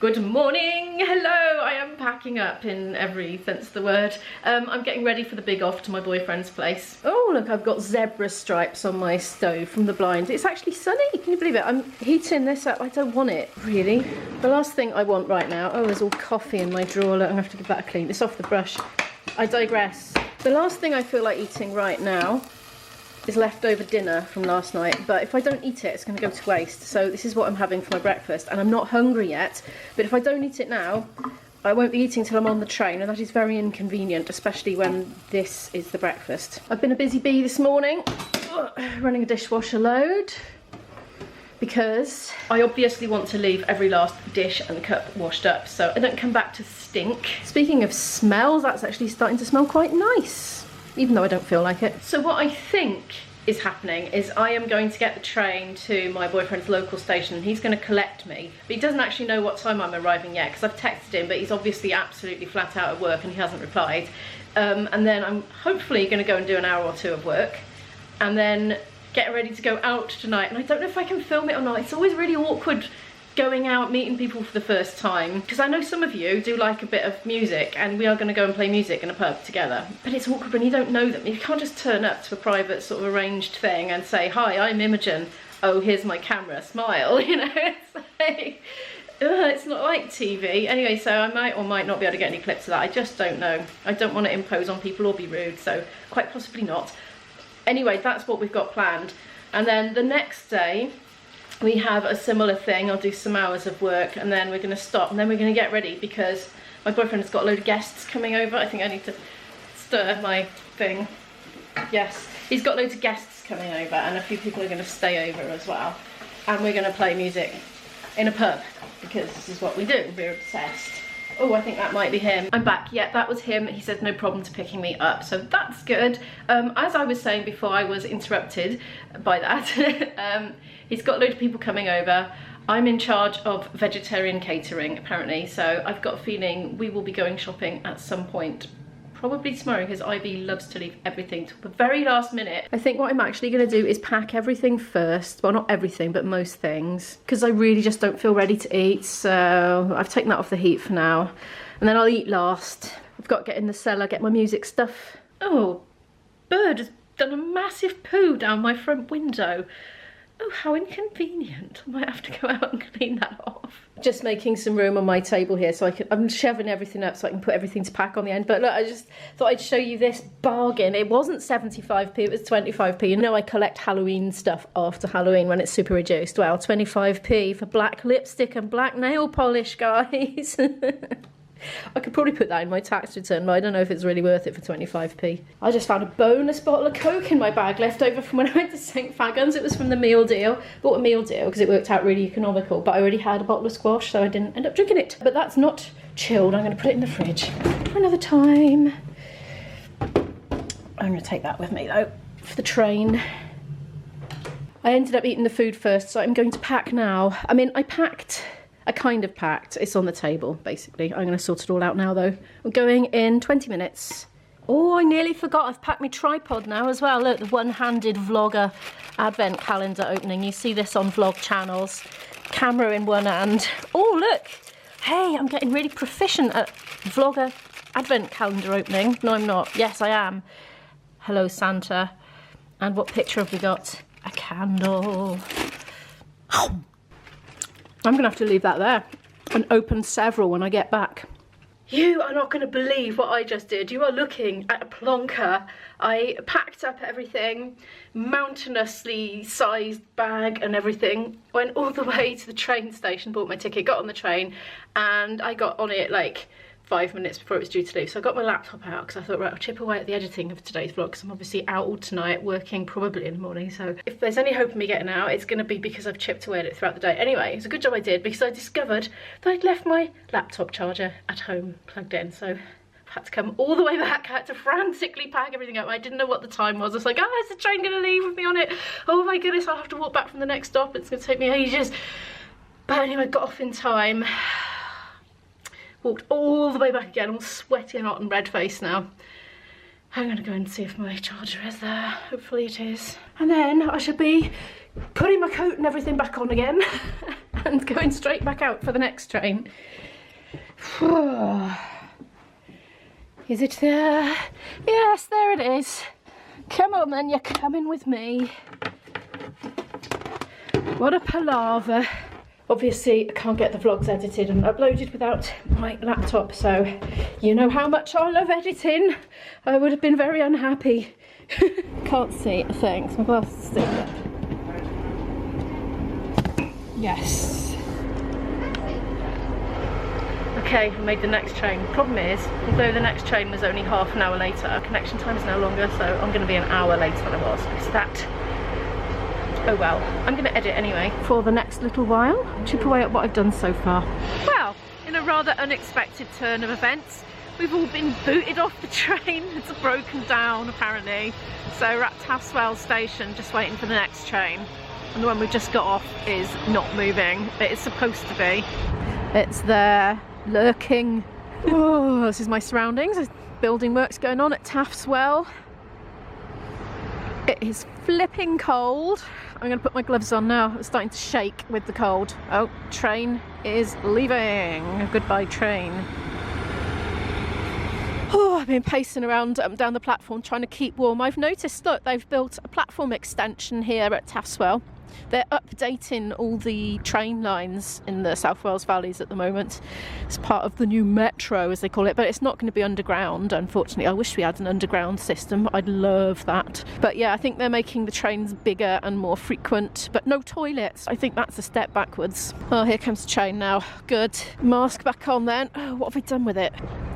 Good morning, hello, I am packing up in every sense of the word. I'm getting ready for the big off to my boyfriend's place. Oh look, I've got zebra stripes on my stove from the blind. It's actually sunny, can you believe it? I'm heating this up, I don't want it, really. The last thing I want right now, oh there's all coffee in my drawer, look, I'm gonna have to give that a clean. It's off the brush, I digress. The last thing I feel like eating right now is leftover dinner from last night, but if I don't eat it, it's going to go to waste. So this is what I'm having for my breakfast, and I'm not hungry yet, but if I don't eat it now, I won't be eating till I'm on the train, and that is very inconvenient, especially when this is the breakfast. I've been a busy bee this morning, running a dishwasher load, because I obviously want to leave every last dish and cup washed up, so I don't come back to stink. Speaking of smells, that's actually starting to smell quite nice, even though I don't feel like it. So what I think is happening is I am going to get the train to my boyfriend's local station and he's going to collect me. But he doesn't actually know what time I'm arriving yet because I've texted him, but he's obviously absolutely flat out at work and he hasn't replied. And then I'm hopefully going to go and do an hour or two of work and then get ready to go out tonight. And I don't know if I can film it or not. It's always really awkward going out, meeting people for the first time, because I know some of you do like a bit of music and we are going to go and play music in a pub together, but it's awkward when you don't know them. You can't just turn up to a private sort of arranged thing and say, hi, I'm Imogen, oh here's my camera, smile, you know. It's like, it's not like TV. Anyway, so I might or might not be able to get any clips of that. I just don't know. I don't want to impose on people or be rude, so quite possibly not. Anyway, that's what we've got planned. And then the next day we have a similar thing. I'll do some hours of work and then we're going to stop and then we're going to get ready because my boyfriend has got a load of guests coming over. I think I need to stir my thing. Yes, he's got loads of guests coming over and a few people are going to stay over as well. And we're going to play music in a pub because this is what we do. We're obsessed. Oh, I think that might be him. I'm back. Yeah, that was him. He said no problem to picking me up, so that's good. As I was saying before I was interrupted by that, he's got a load of people coming over. I'm in charge of vegetarian catering, apparently, so I've got a feeling we will be going shopping at some point. Probably tomorrow, because Ivy loves to leave everything to the very last minute. I think what I'm actually going to do is pack everything first. Well, not everything, but most things. Because I really just don't feel ready to eat, so I've taken that off the heat for now. And then I'll eat last. I've got to get in the cellar, get my music stuff. Oh, bird has done a massive poo down my front window. Oh, how inconvenient. I might have to go out and clean that off. Just making some room on my table here so I'm shoving everything up so I can put everything to pack on the end. But look, I just thought I'd show you this bargain. It wasn't 75p, it was 25p. You know I collect Halloween stuff after Halloween when it's super reduced. Well, 25p for black lipstick and black nail polish, guys. I could probably put that in my tax return, but I don't know if it's really worth it for 25p. I just found a bonus bottle of Coke in my bag left over from when I went to St Fagans. It was from the meal deal. Bought a meal deal because it worked out really economical, but I already had a bottle of squash, so I didn't end up drinking it. But that's not chilled. I'm going to put it in the fridge for another time. I'm going to take that with me, though, for the train. I ended up eating the food first, so I'm going to pack now. I mean, I kind of packed. It's on the table, basically. I'm going to sort it all out now, though. I'm going in 20 minutes. Oh, I nearly forgot. I've packed my tripod now as well. Look, the one-handed vlogger advent calendar opening. You see this on vlog channels. Camera in one hand. Oh, look. Hey, I'm getting really proficient at vlogger advent calendar opening. No, I'm not. Yes, I am. Hello, Santa. And what picture have we got? A candle. I'm going to have to leave that there and open several when I get back. You are not going to believe what I just did. You are looking at a plonker. I packed up everything, mountainously sized bag and everything, went all the way to the train station, bought my ticket, got on the train, and I got on it like 5 minutes before it was due to leave. So I got my laptop out because I thought, right, I'll chip away at the editing of today's vlog because I'm obviously out all tonight, working probably in the morning. So if there's any hope of me getting out, it's going to be because I've chipped away at it throughout the day. Anyway, it's a good job I did because I discovered that I'd left my laptop charger at home plugged in. So I've had to come all the way back. I had to frantically pack everything up. I didn't know what the time was. I was like, oh, is the train going to leave with me on it? Oh my goodness, I'll have to walk back from the next stop. It's going to take me ages. But anyway, got off in time. Walked all the way back again, all sweaty and hot and red-faced now. I'm going to go and see if my charger is there. Hopefully it is. And then I should be putting my coat and everything back on again. and going straight back out for the next train. Is it there? Yes, there it is. Come on then, you're coming with me. What a palaver. Obviously, I can't get the vlogs edited and uploaded without my laptop, so you know how much I love editing. I would have been very unhappy. Can't see a thing, so my glasses still up. Yes. Okay, I made the next train. Problem is, although the next train was only half an hour later, our connection time is now longer, so I'm going to be an hour later than I was. Is that... Oh well, I'm going to edit anyway for the next little while, chip away at what I've done so far. Well, in a rather unexpected turn of events, we've all been booted off the train. It's broken down apparently. So we're at Taftswell station just waiting for the next train. And the one we just got off is not moving. It is supposed to be. It's there, lurking. Oh, this is my surroundings. There's building works going on at Taftswell. It is flipping cold. I'm going to put my gloves on now. It's starting to shake with the cold. Oh, train is leaving. Goodbye, train. Oh, I've been pacing around down the platform trying to keep warm. I've noticed, look, they've built a platform extension here at Taftswell. They're updating all the train lines in the South Wales valleys at the moment. It's part of the new metro, as they call it, but it's not going to be underground, unfortunately. I wish we had an underground system. I'd love that. But yeah, I think they're making the trains bigger and more frequent, but no toilets. I think that's a step backwards. Oh, here comes the train now. Good. Mask back on then. Oh, what have I done with it?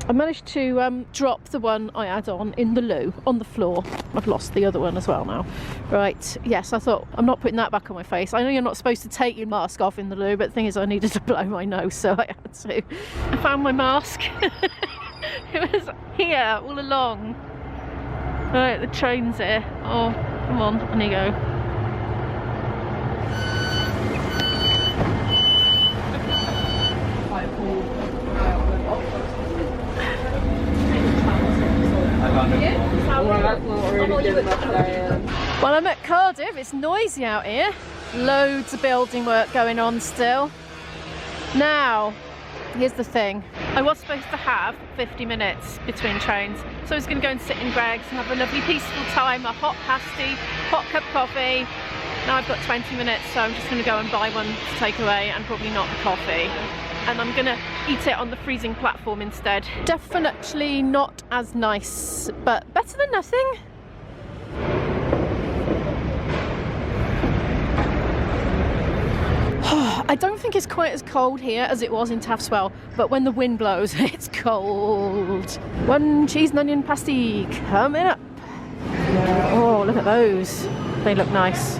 I managed to drop the one I had on in the loo, on the floor. I've lost the other one as well now. Right, yes, I thought, I'm not putting that back on my face. I know you're not supposed to take your mask off in the loo, but the thing is I needed to blow my nose, so I had to. I found my mask. It was here all along. Right, the train's here. Oh, come on, on you go. Well, I'm at Cardiff. It's noisy out here. Loads of building work going on still. Now, here's the thing. I was supposed to have 50 minutes between trains, so I was going to go and sit in Greg's and have a lovely peaceful time, a hot pasty, hot cup coffee. Now I've got 20 minutes, so I'm just going to go and buy one to take away, and probably not the coffee. And I'm gonna eat it on the freezing platform instead. Definitely not as nice, but better than nothing. I don't think it's quite as cold here as it was in Taftswell, but when the wind blows, it's cold. One cheese and onion pasty coming up. Oh, look at those. They look nice.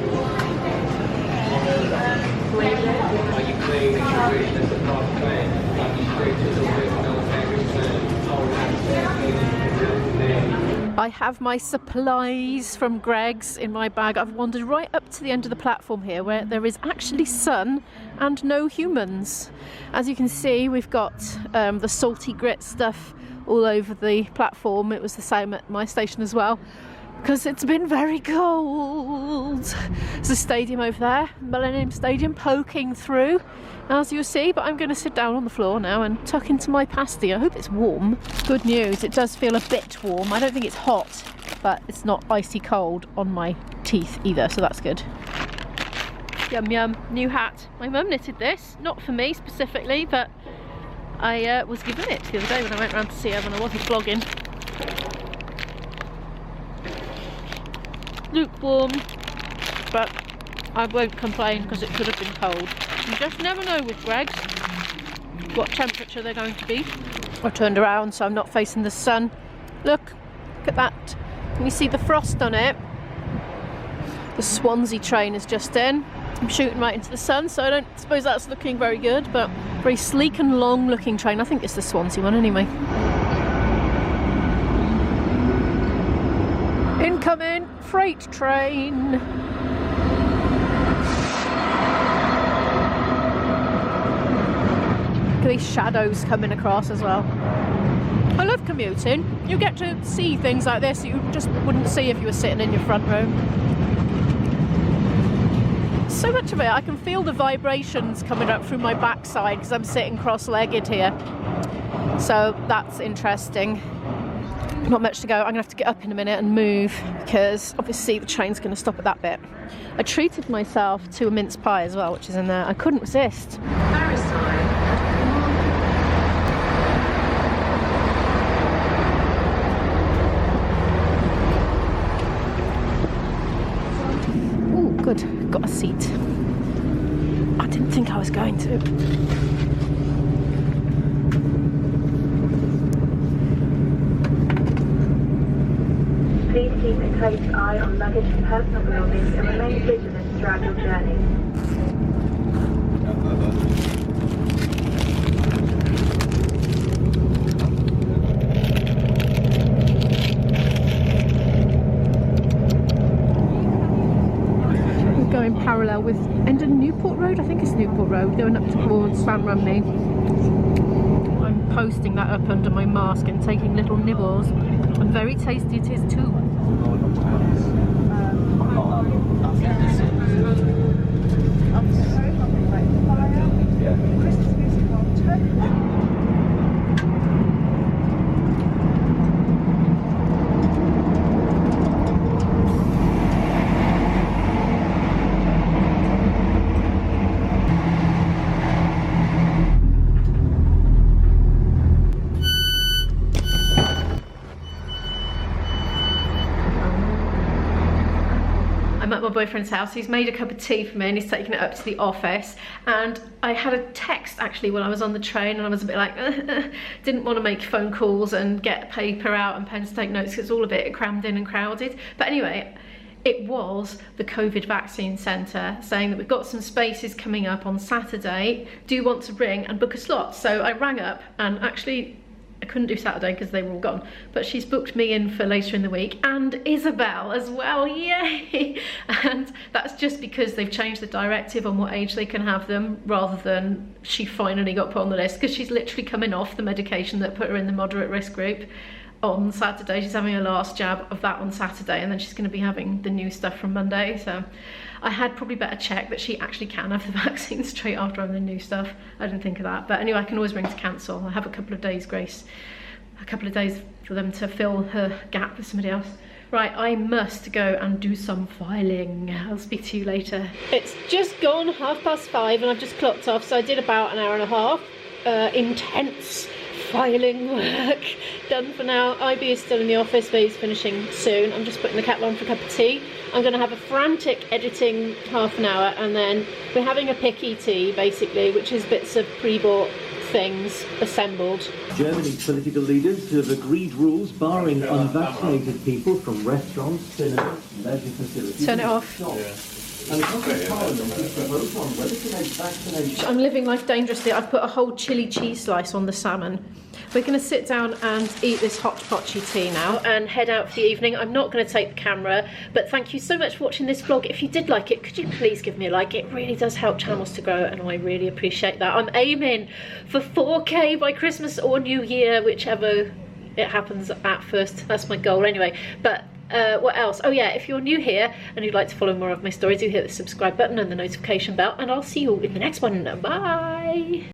I have my supplies from Greg's in my bag. I've wandered right up to the end of the platform here where there is actually sun and no humans. As you can see, we've got the salty grit stuff all over the platform. It was the same at my station as well, because it's been very cold. There's a stadium over there, Millennium Stadium, poking through, as you'll see, but I'm going to sit down on the floor now and tuck into my pasty. I hope it's warm. Good news, it does feel a bit warm. I don't think it's hot, but it's not icy cold on my teeth either, so that's good. Yum yum, new hat. My mum knitted this, not for me specifically, but I was given it the other day when I went round to see her when I wasn't vlogging. Lukewarm, but I won't complain because it could have been cold. You just never know with Greg's what temperature they're going to be. I turned around so I'm not facing the sun. Look at that. Can you see the frost on it? The Swansea train is just in. I'm shooting right into the sun, so I don't suppose that's looking very good, but very sleek and long looking train. I think it's the Swansea one anyway. Incoming freight train. Look at these shadows coming across as well. I love commuting. You get to see things like this that you just wouldn't see if you were sitting in your front row. so much of it, I can feel the vibrations coming up through my backside because I'm sitting cross-legged here. So that's interesting. Not much to go. I'm gonna have to get up in a minute and move because obviously the train's gonna stop at that bit. I treated myself to a mince pie as well, which is in there. I couldn't resist. Oh, good. Got a seat. I didn't think I was going to. Please keep a close eye on luggage and personal belongings and remain vigilant throughout your journey. We're going parallel with Endon Newport Road, I think it's Newport Road, going up towards Van Rumney. I'm posting that up under my mask and taking little nibbles. And very tasty it is too. I'm at my boyfriend's house. He's made a cup of tea for me and he's taken it up to the office. And I had a text actually when I was on the train and I was a bit like, didn't want to make phone calls and get paper out and pens to take notes because it's all a bit crammed in and crowded. But anyway, it was the COVID vaccine centre saying that we've got some spaces coming up on Saturday. Do you want to ring and book a slot? So I rang up and actually I couldn't do Saturday because they were all gone, but she's booked me in for later in the week and Isabel as well, yay! And that's just because they've changed the directive on what age they can have them rather than she finally got put on the list because she's literally coming off the medication that put her in the moderate risk group on Saturday. She's having her last jab of that on Saturday and then she's going to be having the new stuff from Monday. So I had probably better check that she actually can have the vaccine straight after having the new stuff. I didn't think of that, but anyway, I can always ring to cancel. I have a couple of days grace, a couple of days for them to fill her gap with somebody else. Right, I must go and do some filing. I'll speak to you later. It's just gone 5:30 and I've just clocked off, so I did about an hour and a half. Intense filing work done for now. IB is still in the office, but he's finishing soon. I'm just putting the kettle on for a cup of tea. I'm going to have a frantic editing half an hour and then we're having a picky tea basically, which is bits of pre-bought things assembled. Germany's political leaders have agreed rules barring unvaccinated people from restaurants, cinemas, leisure facilities. Turn it off. And the British Parliament is to vote on whether to make vaccination. I'm living life dangerously. I've put a whole chili cheese slice on the salmon. We're going to sit down and eat this hot potchy tea now and head out for the evening. I'm not going to take the camera, but thank you so much for watching this vlog. If you did like it, could you please give me a like? It really does help channels to grow and I really appreciate that. I'm aiming for 4K by Christmas or New Year, whichever it happens at first. That's my goal anyway. But what else? Oh yeah, if you're new here and you'd like to follow more of my stories, do hit the subscribe button and the notification bell and I'll see you in the next one. Bye!